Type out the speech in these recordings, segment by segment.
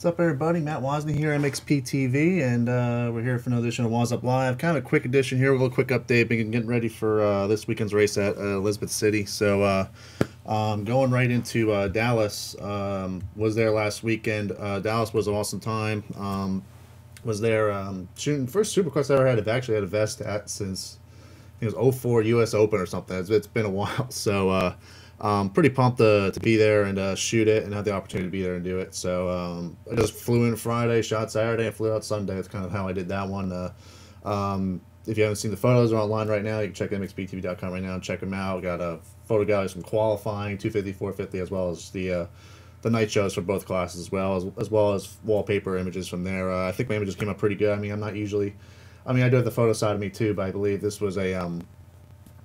What's up, everybody? Matt Wozney here, MXPTV, and we're here for another edition of WOZ Up Live. Kind of a quick edition here, a little quick update. Been getting ready for this weekend's race at Elizabeth City. So going right into Dallas. Was there last weekend. Dallas was an awesome time. Was there shooting first Supercross I ever had. I've actually had a vest at since I think it was 04 U.S. Open or something. It's been a while. So pretty pumped to be there and shoot it and have the opportunity to be there and do it. So I just flew in Friday, shot Saturday, and flew out Sunday. That's kind of how I did that one. If you haven't seen the photos, they're online right now. You can check MXPTV.com right now and check them out. Got photo galleries from qualifying, 250, 450, as well as the night shows for both classes, as well as wallpaper images from there. I think my images came up pretty good. I mean, I'm not usually, I do have the photo side of me too, but I believe this was a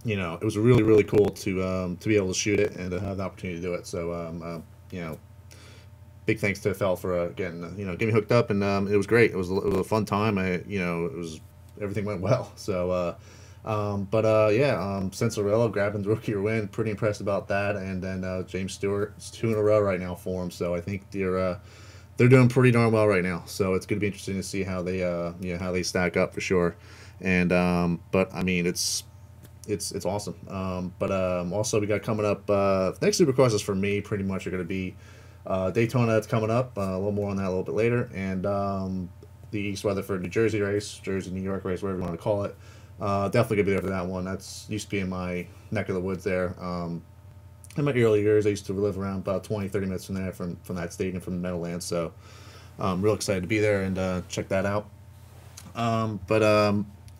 you know, it was really, really cool to be able to shoot it and to have the opportunity to do it. So, you know, big thanks to Phil for getting me hooked up, and it was great. It was a fun time. Everything went well. So, yeah, Cinderella grabbing the rookie win, pretty impressed about that. And then James Stewart, it's 2 in a row right now for him. So I think they're doing pretty darn well right now. So it's going to be interesting to see how they how they stack up for sure. And but I mean, it's awesome. Also we got coming up, next Supercrosses for me pretty much are going to be Daytona. That's coming up, a little more on that a little bit later, and the East Rutherford, New Jersey race, Jersey-New York race, whatever you want to call it. Definitely going to be there for that one. That's used to be in my neck of the woods there. In my early years, I used to live around about 20-30 minutes from there, from that stadium, from the Meadowlands. So I'm real excited to be there and check that out.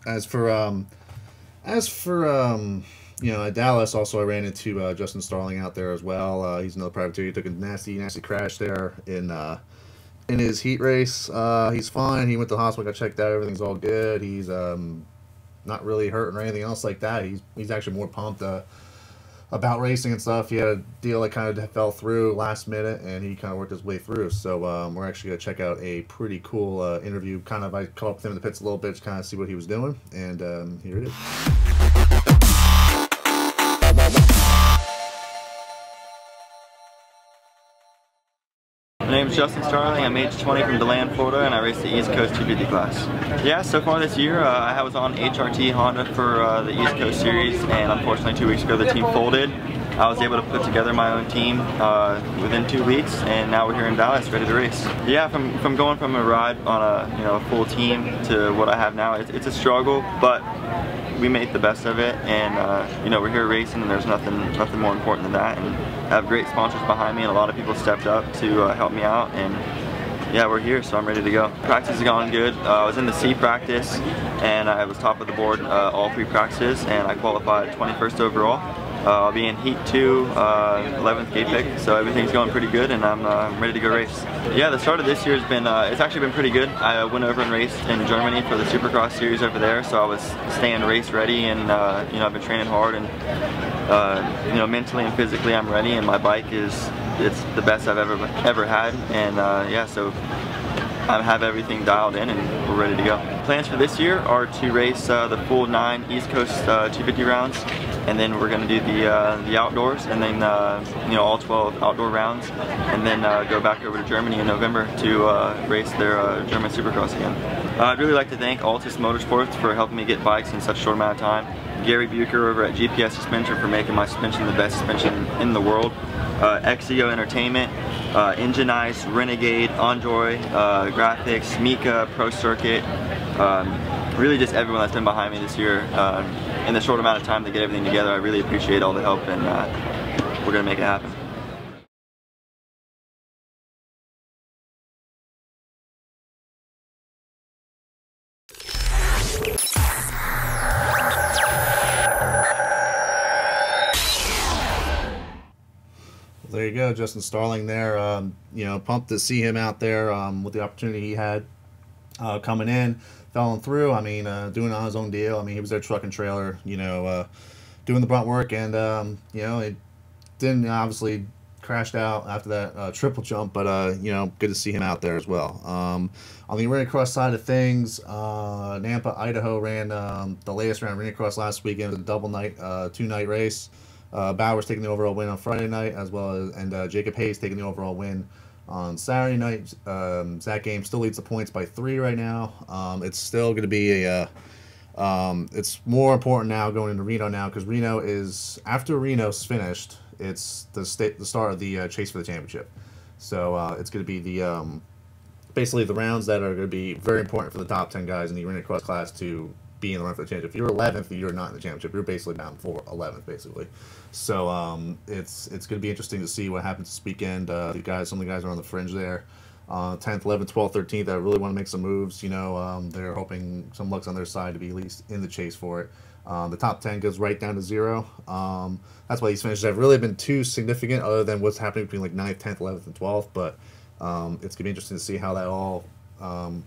As for at Dallas, also I ran into Justin Starling out there as well. He's another privateer. He took a nasty crash there in his heat race. He's fine. He went to the hospital, got checked out. Everything's all good. He's not really hurting or anything else like that. He's actually more pumped about racing and stuff. He had a deal that kind of fell through last minute, and he kind of worked his way through. So we're actually going to check out a pretty cool interview. I caught up with him in the pits a little bit to kind of see what he was doing, and here it is. My name is Justin Starling. I'm age 20 from DeLand, Florida, and I race the East Coast 250 class. Yeah, so far this year, I was on HRT Honda for the East Coast Series, and unfortunately 2 weeks ago the team folded. I was able to put together my own team within 2 weeks, and now we're here in Dallas ready to race. Yeah, from going from a ride on a full team to what I have now, it's a struggle, but we made the best of it, and we're here racing, and there's nothing more important than that. And I have great sponsors behind me, and a lot of people stepped up to help me out, and yeah, we're here, so I'm ready to go. Practice has gone good. I was in the C practice, and I was top of the board all 3 practices, and I qualified 21st overall. I'll be in Heat 2, 11th gate pick, so everything's going pretty good, and I'm ready to go race. Yeah, the start of this year has been, it's actually been pretty good. I went over and raced in Germany for the Supercross series over there, so I was staying race ready, and I've been training hard, and mentally and physically I'm ready, and my bike it's the best I've ever had, and yeah, so I have everything dialed in, and we're ready to go. Plans for this year are to race the full 9 East Coast 250 rounds, and then we're going to do the outdoors, and then all 12 outdoor rounds, and then go back over to Germany in November to race their German Supercross again. I'd really like to thank Altus Motorsports for helping me get bikes in such a short amount of time. Gary Bucher over at GPS Suspension for making my suspension the best suspension in the world. XEO Entertainment, Engine Ice, Renegade, Enjoy, Graphics, Mika, Pro Circuit, really just everyone that's been behind me this year in the short amount of time to get everything together. I really appreciate all the help, and we're going to make it happen. There you go, Justin Starling there. Pumped to see him out there with the opportunity he had coming in, falling through. Doing on his own deal. He was their truck and trailer, doing the brunt work, and it didn't obviously crashed out after that triple jump, but good to see him out there as well. On the ARENACROSS side of things, Nampa, Idaho ran the latest round of ARENACROSS last weekend. It was a double night, 2-night race. Bowers taking the overall win on Friday night, as well as Jacob Hayes taking the overall win On Saturday night, Zach Game still leads the points by 3 right now. It's still going to be a it's more important now going into Reno now, because Reno is, after Reno's finished, it's the start of the chase for the championship. So it's going to be the basically the rounds that are going to be very important for the top 10 guys in the ARENACROSS class to be in the run for the championship. If you're 11th, you're not in the championship. You're basically bound for 11th, basically. So it's going to be interesting to see what happens this weekend. Some of the guys are on the fringe there. 10th, 11th, 12th, 13th, that really want to make some moves. They're hoping some luck's on their side to be at least in the chase for it. The top 10 goes right down to 0. That's why these finishes have really been too significant, other than what's happening between like 9th, 10th, 11th, and 12th. But it's going to be interesting to see how that all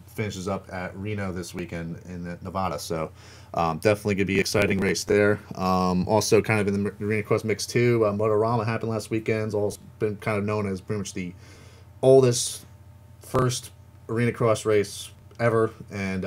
finishes up at Reno this weekend in Nevada. So definitely going to be an exciting race there. Also, kind of in the ARENACROSS Mix 2, Motorama happened last weekend. It's all been kind of known as pretty much the oldest first ARENACROSS race ever, and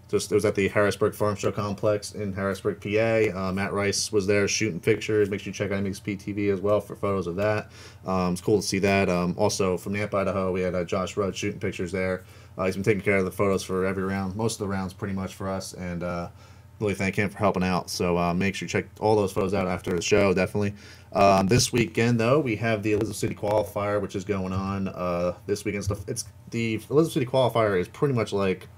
it was at the Harrisburg Farm Show Complex in Harrisburg, PA. Matt Rice was there shooting pictures. Make sure you check out MXPTV as well for photos of that. It's cool to see that. Also from Nampa, Idaho, we had Josh Rudd shooting pictures there. He's been taking care of the photos for every round, most of the rounds pretty much for us, and really thank him for helping out. So make sure you check all those photos out after the show, definitely. This weekend, though, we have the Elizabeth City qualifier, which is going on this weekend. It's the Elizabeth City qualifier is pretty much like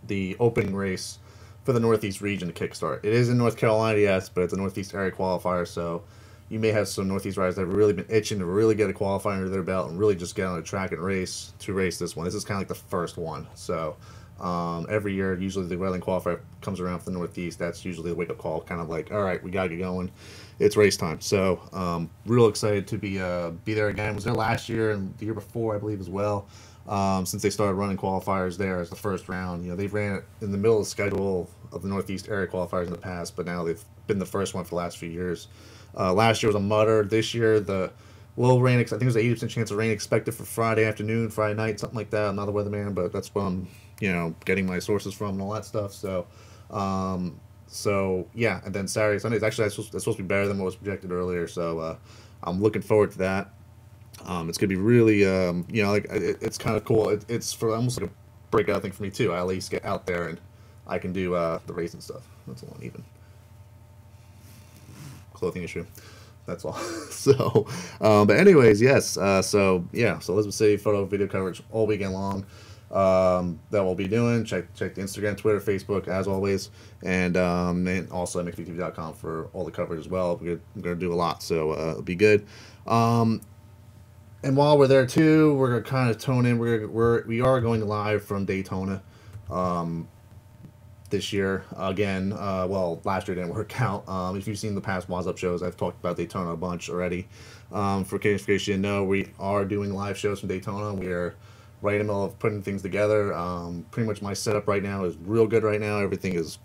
the opening race for the Northeast region to kickstart. It is in North Carolina, yes, but it's a Northeast area qualifier, so you may have some Northeast riders that have really been itching to really get a qualifier under their belt and really just get on a track and race this one. This is kind of like the first one. So every year, usually the Wetland qualifier comes around for the Northeast. That's usually the wake-up call, kind of like, all right, we got to get going. It's race time. So real excited to be there again. I was there last year and the year before, I believe, as well. Since they started running qualifiers there as the first round. They've ran it in the middle of the schedule of the Northeast area qualifiers in the past, but now they've been the first one for the last few years. Last year was a mutter. This year, the low rain, I think there's an 80% chance of rain expected for Friday afternoon, Friday night, something like that. I'm not a weatherman, but that's where I'm, getting my sources from and all that stuff. So, yeah, and then Saturday, Sunday is actually that's supposed to be better than what was projected earlier. So I'm looking forward to that. It's gonna be really, it's kind of cool. It's for almost like a breakout thing for me too. I at least get out there and I can do the racing stuff. That's all even clothing issue. That's all. So, but anyways, yes. So Elizabeth City photo video coverage all weekend long. That we'll be doing. Check the Instagram, Twitter, Facebook as always, and also MXPTV.com for all the coverage as well. We're gonna do a lot, so it'll be good. And while we're there too, we're gonna kind of tone in. We are going live from Daytona this year again. Well, last year didn't work out. If you've seen the past WOZ Up shows, I've talked about Daytona a bunch already. For case you didn't know, we are doing live shows from Daytona. We are right in the middle of putting things together. Pretty much my setup right now is real good right now. Everything is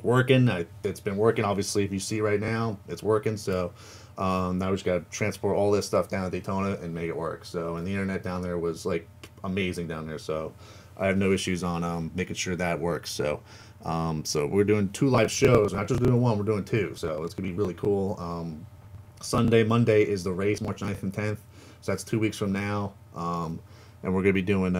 working. It's been working. Obviously, if you see right now, it's working. So now we just got to transport all this stuff down to Daytona and make it work. So, and the internet down there was like amazing down there. So I have no issues on making sure that works. So, so we're doing 2 live shows. We're not just doing 1, we're doing 2. So it's gonna be really cool. Monday is the race, March 9th and 10th. So that's 2 weeks from now. And we're gonna be doing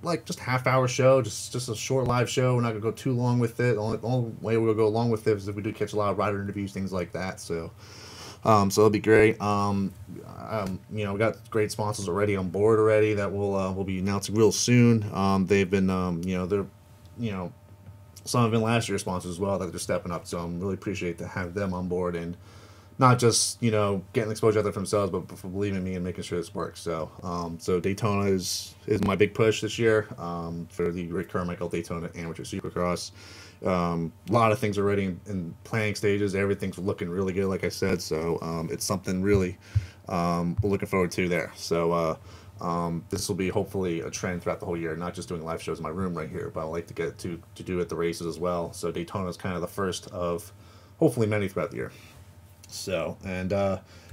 like just half-hour show, just a short live show. We're not gonna go too long with it. The only way we'll go along with it is if we do catch a lot of rider interviews, things like that. So so it'll be great. We got great sponsors already on board already that we'll be announcing real soon. They've been they're some have been last year's sponsors as well that they're stepping up. So I'm really appreciate to have them on board and not just getting exposure out there for themselves, but for believing in me and making sure this works. So so Daytona is my big push this year for the Rick Carmichael Daytona Amateur Supercross. A lot of things already in planning stages. Everything's looking really good, like I said. So it's something really we're looking forward to there. So this will be hopefully a trend throughout the whole year, not just doing live shows in my room right here, but I like to get to do it at the races as well. So Daytona is kind of the first of hopefully many throughout the year. So, and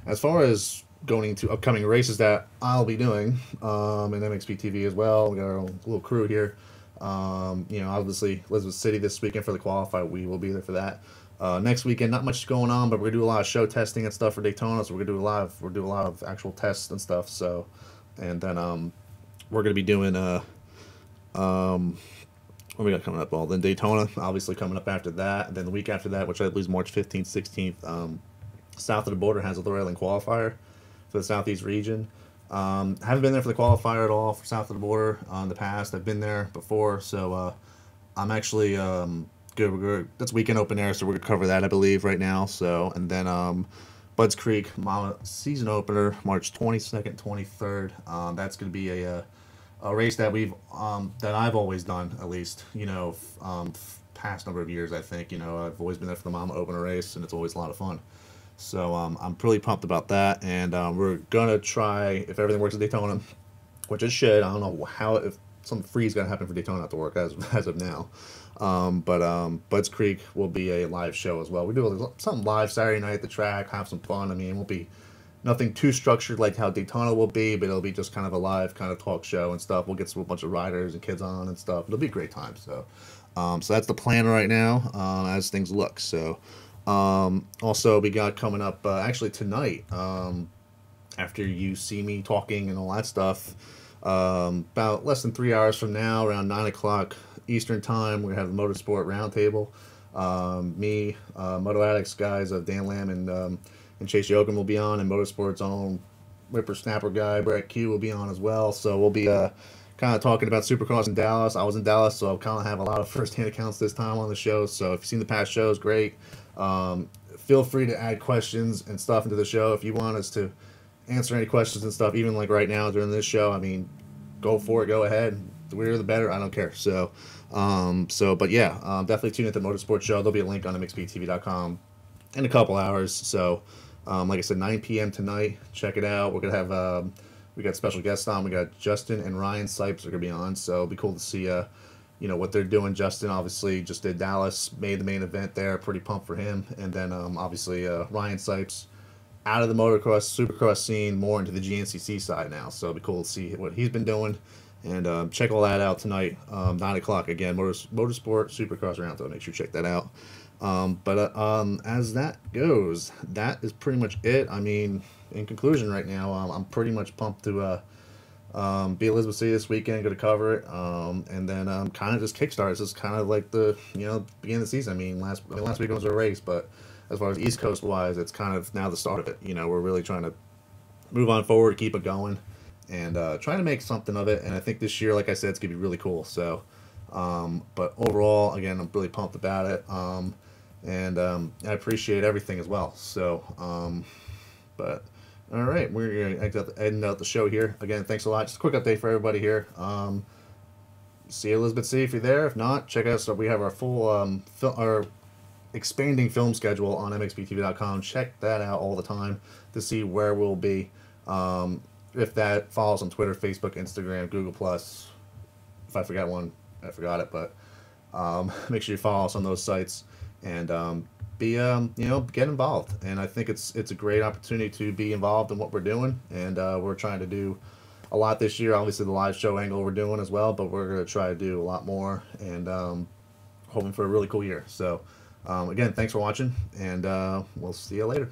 as far as going to upcoming races that I'll be doing in MXPTV as well, we got our own little crew here. Obviously Elizabeth City this weekend for the qualifier, we will be there for that. Next weekend, not much going on, but we're gonna do a lot of show testing and stuff for Daytona. So we're gonna do a lot of actual tests and stuff. So, and then we're going to be doing what we got coming up? Well, then Daytona, obviously coming up after that, and then the week after that, which I believe is March 15th, 16th, south of the border has a Loretta Lynn qualifier for the Southeast region. Haven't been there for the qualifier at all for south of the border in the past. I've been there before, so I'm actually good. That's weekend open air, so we're gonna cover that, I believe, right now. So, and then Budds Creek season opener, March 22nd, 23rd. That's gonna be a race that I've always done, at least, you know, past number of years. I think, you know, I've always been there for the Mama opener race, and it's always a lot of fun. So I'm pretty pumped about that, and we're gonna try, if everything works at Daytona, which it should. I don't know if some freeze gonna happen for Daytona not to work as of now. But Budds Creek will be a live show as well. We do something live Saturday night at the track, have some fun. I mean, it won't be nothing too structured like how Daytona will be, but it'll be just kind of a live kind of talk show and stuff. We'll get a bunch of riders and kids on and stuff. It'll be a great time. So, so that's the plan right now as things look. So, also we got coming up actually tonight, after you see me talking and all that stuff, about less than 3 hours from now, around 9 o'clock Eastern time, we have the Motorsport Roundtable. Me, Moto Addicts guys of Dan Lamb and Chase Yoakum will be on, and Motorsport's own whippersnapper guy Brett Q will be on as well. So we'll be kind of talking about Supercross in Dallas. I was in Dallas, so I'll kind of have a lot of first-hand accounts this time on the show. So if you've seen the past shows, great. Feel free to add questions and stuff into the show if you want us to answer any questions and stuff, even like right now during this show. I mean, go for it, go ahead. The weirder the better, I don't care. So but yeah, definitely tune into the Motorsport show. There'll be a link on MXPTV.com in a couple hours. So like I said, 9 p.m. tonight, check it out. We're gonna have we got special guests on. We got Justin and Ryan Sipes are gonna be on, so it'll be cool to see you know, what they're doing. Justin obviously just did Dallas, made the main event there, pretty pumped for him. And then obviously Ryan Sipes out of the motocross, supercross scene, more into the GNCC side now. So it'll be cool to see what he's been doing. And check all that out tonight, 9 o'clock again, Motorsport Supercross Roundtable. Make sure you check that out. As that goes, that is pretty much it. I mean, in conclusion right now, I'm pretty much pumped to be Elizabeth City this weekend, go to cover it, and then kind of just kickstart. This is kind of like the, you know, beginning of the season. I mean, last weekend was a race, but as far as East Coast wise, it's kind of now the start of it. You know, we're really trying to move on forward, keep it going, and trying to make something of it. And I think this year, like I said, it's gonna be really cool. So, but overall, again, I'm really pumped about it, and I appreciate everything as well. So, but. All right, we're going to end out the show here. Again, thanks a lot. Just a quick update for everybody here. See Elizabeth City if you're there. If not, check out us. So we have our full, our expanding film schedule on MXPTV.com. Check that out all the time to see where we'll be. If that, follow us on Twitter, Facebook, Instagram, Google+. If I forgot one, I forgot it. But make sure you follow us on those sites. And be you know, get involved, and I think it's a great opportunity to be involved in what we're doing, and we're trying to do a lot this year. Obviously the live show angle we're doing as well, but we're going to try to do a lot more, and hoping for a really cool year. So again, thanks for watching, and we'll see you later.